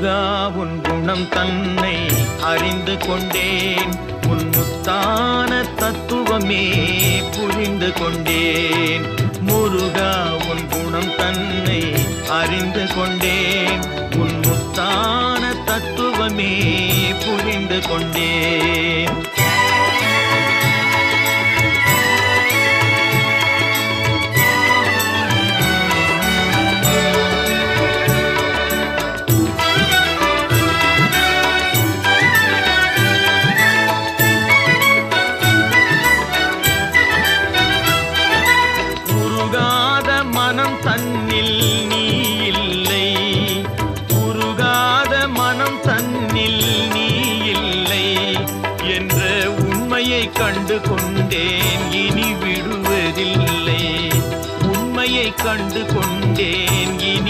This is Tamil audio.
முருகா உன் குணம் தன்னை அறிந்து கொண்டேன், உன் முத்தான தத்துவமே புரிந்து கொண்டேன். முருகா உன் குணம் தன்னை அறிந்து கொண்டேன், உன் முத்தான தத்துவமே புரிந்து கொண்டேன். மனம் தன்னில் நீ இல்லை, உருகாத மனம் தன்னில் நீ இல்லை என்ற உண்மையை கண்டு கொண்டேன், இனி விடுவதில்லை. உண்மையை கண்டு கொண்டேன், இனி